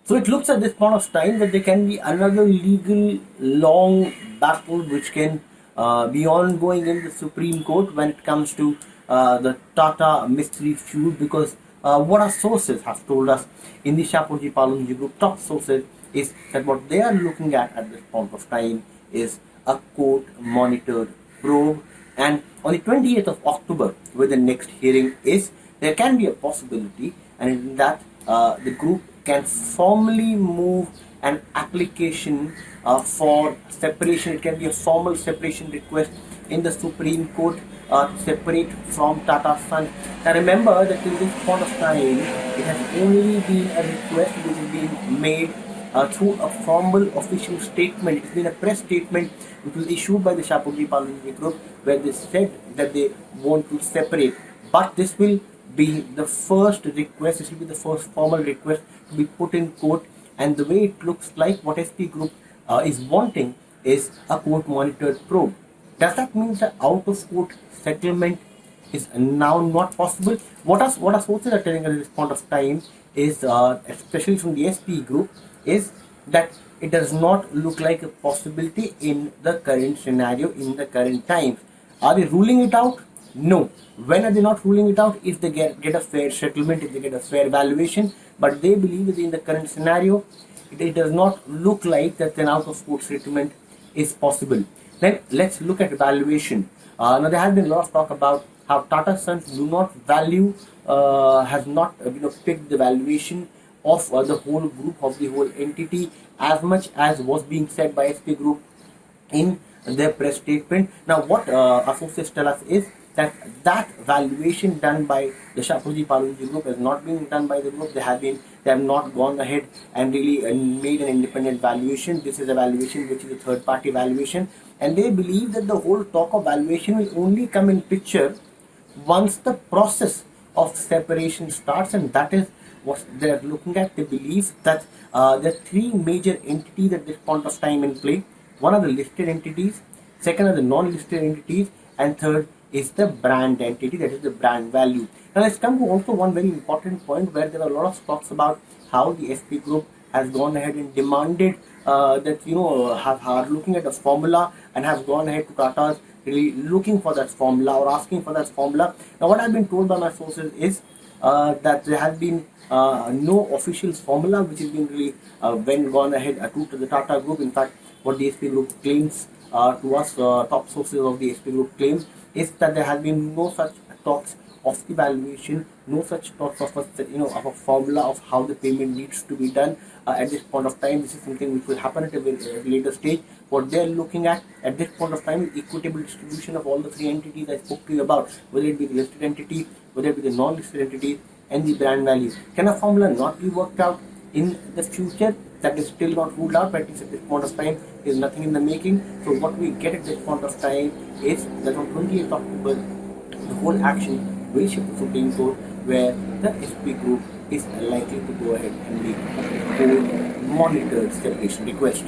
So it looks at this point of time that there can be another legal long battle which can be ongoing in the Supreme Court when it comes to the Tata Mistry feud, because what our sources have told us in the Shapoorji Pallonji Group, top sources, is that what they are looking at this point of time is a court monitored probe, and on the 28th of October, where the next hearing is, there can be a possibility, and in that the group can formally move an application for separation. It can be a formal separation request in the Supreme Court to separate from Tata Sons. Now remember that till this point of time, it has only been a request which is being made through a formal official statement. It's been a press statement which was issued by the Shapoorji Pallonji Group, where they said that they want to separate. But this will be the first request, this will be the first formal request to be put in court, and the way it looks like, what SP Group is wanting is a court monitored probe. Does that mean that out of court settlement is now not possible? What our sources are telling us at this point of time is, especially from the SP Group, is that it does not look like a possibility in the current scenario, in the current times. Are they ruling it out? No. When are they not ruling it out? If they get a fair settlement, if they get a fair valuation, but they believe that in the current scenario, it does not look like that an out-of-court settlement is possible. Then let's look at valuation. Now there has been a lot of talk about how Tata Sons do not value, has not picked the valuation of the whole group, of the whole entity, as much as was being said by SP Group in their press statement. Now what our sources tell us is that valuation done by the Shapoorji Pallonji Group has not been done by the group. They have not gone ahead and really made an independent valuation. This is a valuation which is a third party valuation, and they believe that the whole talk of valuation will only come in picture once the process of separation starts, and that is what they are looking at. They believe that there are three major entities at this point of time in play. One are the listed entities, second are the non-listed entities, and third is the brand entity, that is the brand value. Now let's come to also one very important point where there are a lot of talks about how the SP Group has gone ahead and demanded that are looking at a formula and have gone ahead to Tata's really looking for that formula or asking for that formula. Now what I've been told by my sources is that there has been no official formula which has been really gone ahead to the Tata Group. In fact, what the SP Group claims to us, top sources of the SP Group claims, is that there has been no such talks of the valuation, no such talks of a formula of how the payment needs to be done at this point of time. This is something which will happen at a later stage. What they are looking at this point of time is equitable distribution of all the three entities I spoke to you about, whether it be the listed entity, whether it be the non-listed entity, and the brand value. Can a formula not be worked out in the future? That is still not ruled out, but at least at this point of time is nothing in the making. So what we get at this point of time is that on 28th October, the whole action will shift to Supreme Court, where the SP Group is likely to go ahead and make a court monitored separation request.